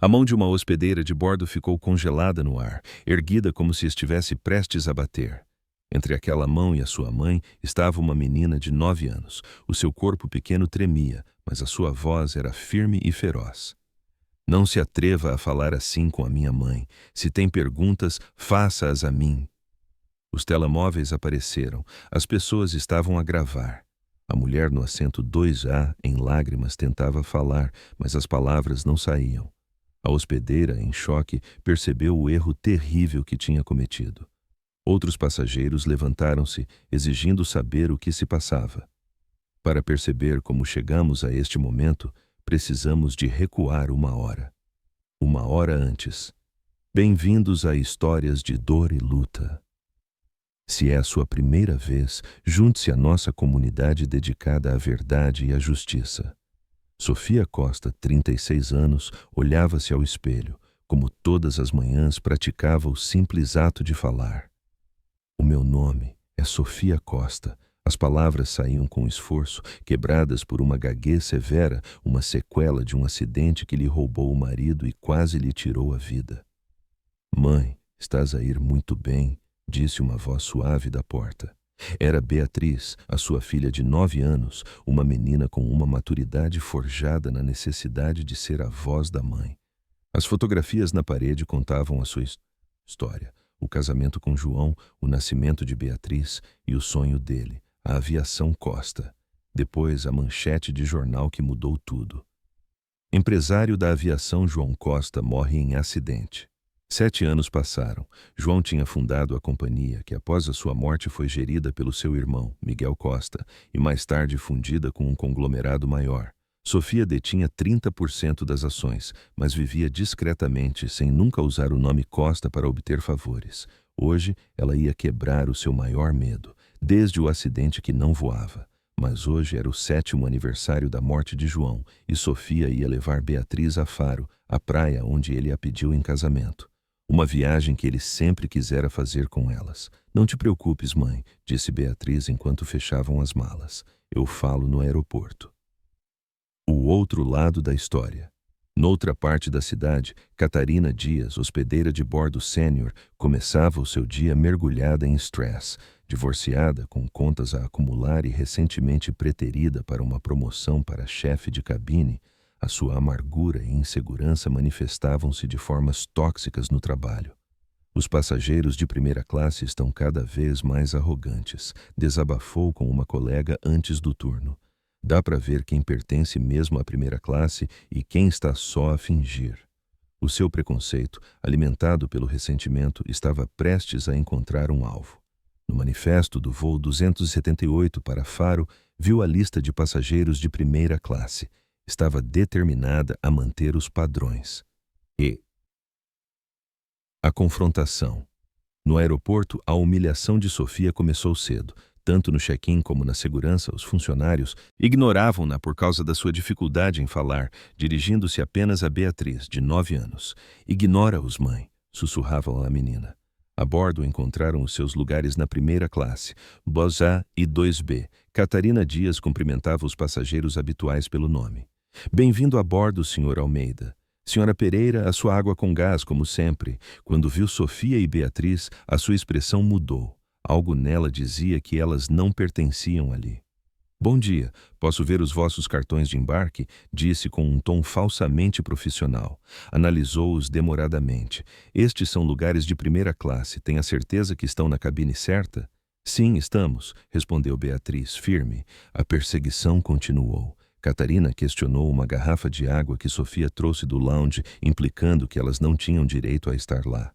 A mão de uma hospedeira de bordo ficou congelada no ar, erguida como se estivesse prestes a bater. Entre aquela mão e a sua mãe estava uma menina de 9 anos. O seu corpo pequeno tremia, mas a sua voz era firme e feroz. Não se atreva a falar assim com a minha mãe. Se tem perguntas, faça-as a mim. Os telemóveis apareceram. As pessoas estavam a gravar. A mulher no assento 2A, em lágrimas, tentava falar, mas as palavras não saíam. A hospedeira, em choque, percebeu o erro terrível que tinha cometido. Outros passageiros levantaram-se, exigindo saber o que se passava. Para perceber como chegamos a este momento, precisamos de recuar 1 hora. 1 hora antes. Bem-vindos a Histórias de Dor e Luta. Se é a sua primeira vez, junte-se à nossa comunidade dedicada à verdade e à justiça. Sofia Costa, 36 anos, olhava-se ao espelho, como todas as manhãs praticava o simples ato de falar. O meu nome é Sofia Costa. As palavras saíam com esforço, quebradas por uma gaguez severa, uma sequela de um acidente que lhe roubou o marido e quase lhe tirou a vida. Mãe, estás a ir muito bem, disse uma voz suave da porta. Era Beatriz, a sua filha de 9 anos, uma menina com uma maturidade forjada na necessidade de ser a voz da mãe. As fotografias na parede contavam a sua história, o casamento com João, o nascimento de Beatriz e o sonho dele, a aviação Costa. Depois, a manchete de jornal que mudou tudo. Empresário da aviação João Costa morre em acidente. 7 anos passaram. João tinha fundado a companhia, que após a sua morte foi gerida pelo seu irmão, Miguel Costa, e mais tarde fundida com um conglomerado maior. Sofia detinha 30% das ações, mas vivia discretamente, sem nunca usar o nome Costa para obter favores. Hoje, ela ia quebrar o seu maior medo, desde o acidente que não voava. Mas hoje era o 7º aniversário da morte de João, e Sofia ia levar Beatriz a Faro, a praia onde ele a pediu em casamento. Uma viagem que ele sempre quisera fazer com elas. Não te preocupes, mãe, disse Beatriz enquanto fechavam as malas. Eu falo no aeroporto. O outro lado da história. Noutra parte da cidade, Catarina Dias, hospedeira de bordo sênior, começava o seu dia mergulhada em estresse, divorciada, com contas a acumular e recentemente preterida para uma promoção para chefe de cabine. A sua amargura e insegurança manifestavam-se de formas tóxicas no trabalho. Os passageiros de primeira classe estão cada vez mais arrogantes, desabafou com uma colega antes do turno. Dá para ver quem pertence mesmo à primeira classe e quem está só a fingir. O seu preconceito, alimentado pelo ressentimento, estava prestes a encontrar um alvo. No manifesto do voo 278 para Faro, viu a lista de passageiros de primeira classe. Estava determinada a manter os padrões. E a confrontação. No aeroporto, a humilhação de Sofia começou cedo. Tanto no check-in como na segurança, os funcionários ignoravam-na por causa da sua dificuldade em falar, dirigindo-se apenas a Beatriz, de 9 anos. Ignora-os, mãe, sussurrava a menina. A bordo encontraram os seus lugares na primeira classe, Bus A e 2B. Catarina Dias cumprimentava os passageiros habituais pelo nome. Bem-vindo a bordo, Sr. Almeida. Senhora Pereira, a sua água com gás, como sempre. Quando viu Sofia e Beatriz, a sua expressão mudou. Algo nela dizia que elas não pertenciam ali. Bom dia, posso ver os vossos cartões de embarque? Disse com um tom falsamente profissional. Analisou-os demoradamente. Estes são lugares de primeira classe. Tem a certeza que estão na cabine certa? Sim, estamos, respondeu Beatriz, firme. A perseguição continuou. Catarina questionou uma garrafa de água que Sofia trouxe do lounge, implicando que elas não tinham direito a estar lá.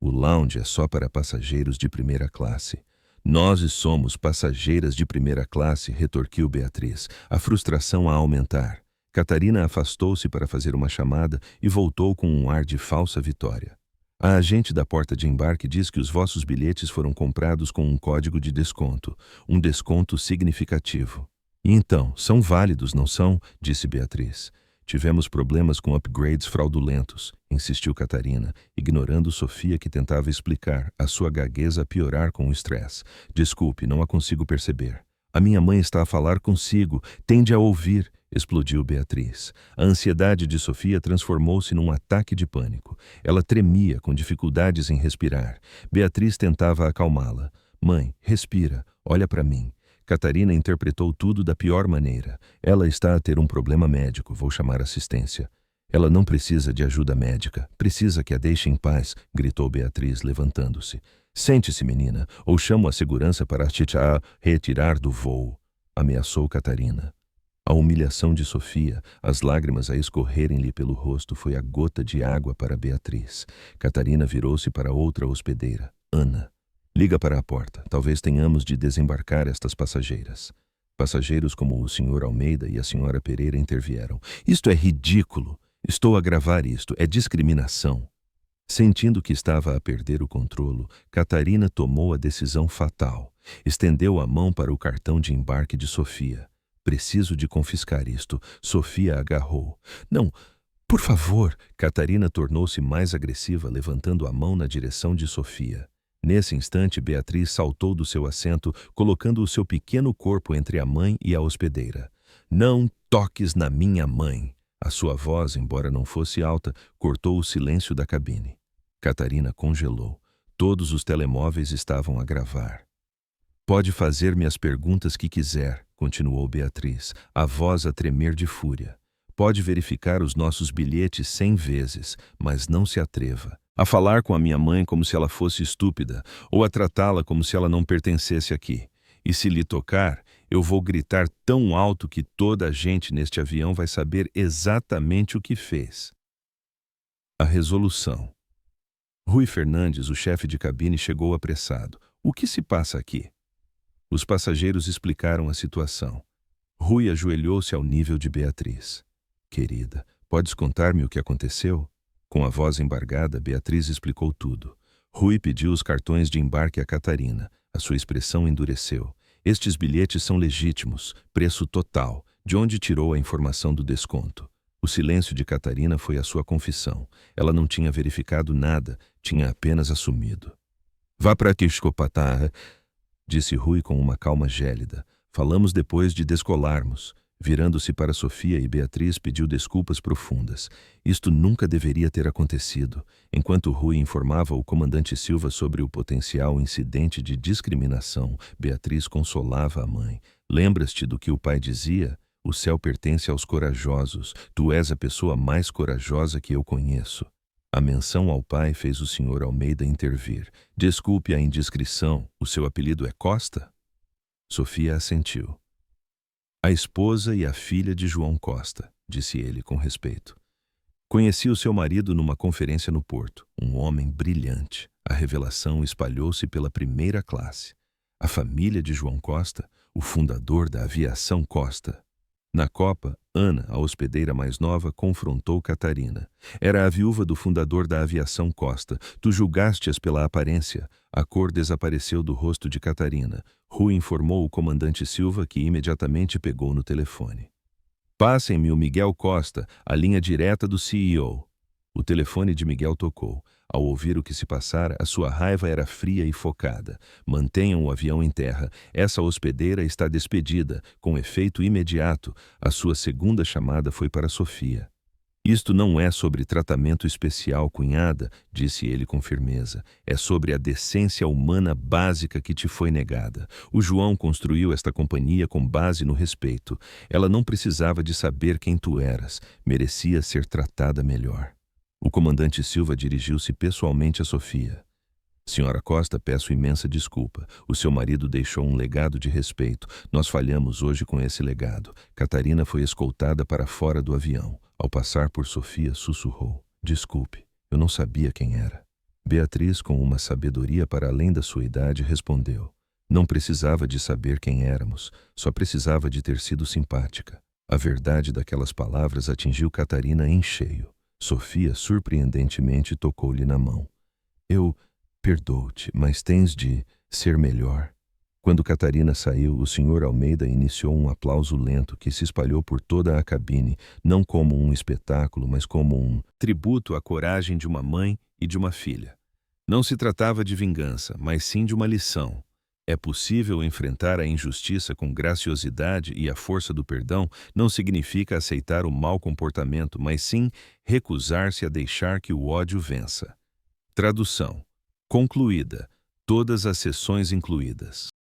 O lounge é só para passageiros de primeira classe. Nós somos passageiras de primeira classe, retorquiu Beatriz, a frustração a aumentar. Catarina afastou-se para fazer uma chamada e voltou com um ar de falsa vitória. A agente da porta de embarque diz que os vossos bilhetes foram comprados com um código de desconto, um desconto significativo. Então, são válidos, não são? Disse Beatriz. Tivemos problemas com upgrades fraudulentos, insistiu Catarina, ignorando Sofia que tentava explicar, a sua gagueza a piorar com o estresse. Desculpe, não a consigo perceber. A minha mãe está a falar consigo. Tende a ouvir, explodiu Beatriz. A ansiedade de Sofia transformou-se num ataque de pânico. Ela tremia, com dificuldades em respirar. Beatriz tentava acalmá-la. Mãe, respira, olha para mim. Catarina interpretou tudo da pior maneira. Ela está a ter um problema médico, vou chamar assistência. Ela não precisa de ajuda médica, precisa que a deixe em paz, gritou Beatriz, levantando-se. Sente-se, menina, ou chamo a segurança para te retirar do voo, ameaçou Catarina. A humilhação de Sofia, as lágrimas a escorrerem-lhe pelo rosto, foi a gota de água para Beatriz. Catarina virou-se para outra hospedeira, Ana. Liga para a porta, talvez tenhamos de desembarcar estas passageiras. Passageiros como o Sr. Almeida e a Sra. Pereira intervieram. Isto é ridículo. Estou a gravar isto. É discriminação. Sentindo que estava a perder o controlo, Catarina tomou a decisão fatal. Estendeu a mão para o cartão de embarque de Sofia. Preciso de confiscar isto. Sofia agarrou. Não, por favor. Catarina tornou-se mais agressiva, levantando a mão na direção de Sofia. Nesse instante, Beatriz saltou do seu assento, colocando o seu pequeno corpo entre a mãe e a hospedeira. Não toques na minha mãe! A sua voz, embora não fosse alta, cortou o silêncio da cabine. Catarina congelou. Todos os telemóveis estavam a gravar. Pode fazer-me as perguntas que quiser, continuou Beatriz, a voz a tremer de fúria. Pode verificar os nossos bilhetes 100 vezes, mas não se atreva a falar com a minha mãe como se ela fosse estúpida, ou a tratá-la como se ela não pertencesse aqui. E se lhe tocar, eu vou gritar tão alto que toda a gente neste avião vai saber exatamente o que fez. A resolução. Rui Fernandes, o chefe de cabine, chegou apressado. O que se passa aqui? Os passageiros explicaram a situação. Rui ajoelhou-se ao nível de Beatriz. Querida, podes contar-me o que aconteceu? Com a voz embargada, Beatriz explicou tudo. Rui pediu os cartões de embarque a Catarina. A sua expressão endureceu. Estes bilhetes são legítimos, preço total. De onde tirou a informação do desconto? O silêncio de Catarina foi a sua confissão. Ela não tinha verificado nada, tinha apenas assumido. Vá para Quixcopatá, disse Rui com uma calma gélida. Falamos depois de descolarmos. Virando-se para Sofia e Beatriz, pediu desculpas profundas. Isto nunca deveria ter acontecido. Enquanto Rui informava o comandante Silva sobre o potencial incidente de discriminação, Beatriz consolava a mãe. Lembras-te do que o pai dizia? O céu pertence aos corajosos. Tu és a pessoa mais corajosa que eu conheço. A menção ao pai fez o Sr. Almeida intervir. Desculpe a indiscrição. O seu apelido é Costa? Sofia assentiu. A esposa e a filha de João Costa, disse ele com respeito. Conheci o seu marido numa conferência no Porto, um homem brilhante. A revelação espalhou-se pela primeira classe. A família de João Costa, o fundador da aviação Costa. Na Copa, Ana, a hospedeira mais nova, confrontou Catarina. Era a viúva do fundador da aviação Costa. Tu julgaste-as pela aparência. A cor desapareceu do rosto de Catarina. Rui informou o comandante Silva, que imediatamente pegou no telefone. Passem-me o Miguel Costa, a linha direta do CEO. O telefone de Miguel tocou. Ao ouvir o que se passara, a sua raiva era fria e focada. Mantenham o avião em terra. Essa hospedeira está despedida, com efeito imediato. A sua segunda chamada foi para Sofia. Isto não é sobre tratamento especial, cunhada, disse ele com firmeza. É sobre a decência humana básica que te foi negada. O João construiu esta companhia com base no respeito. Ela não precisava de saber quem tu eras. Merecia ser tratada melhor. O comandante Silva dirigiu-se pessoalmente a Sofia. Senhora Costa, peço imensa desculpa. O seu marido deixou um legado de respeito. Nós falhamos hoje com esse legado. Catarina foi escoltada para fora do avião. Ao passar por Sofia, sussurrou. Desculpe, eu não sabia quem era. Beatriz, com uma sabedoria para além da sua idade, respondeu. Não precisava de saber quem éramos, só precisava de ter sido simpática. A verdade daquelas palavras atingiu Catarina em cheio. Sofia, surpreendentemente, tocou-lhe na mão. Eu perdoo-te, mas tens de ser melhor. Quando Catarina saiu, o Sr. Almeida iniciou um aplauso lento que se espalhou por toda a cabine, não como um espetáculo, mas como um tributo à coragem de uma mãe e de uma filha. Não se tratava de vingança, mas sim de uma lição. É possível enfrentar a injustiça com graciosidade e a força do perdão não significa aceitar o mau comportamento, mas sim recusar-se a deixar que o ódio vença. Tradução. Concluída. Todas as sessões incluídas.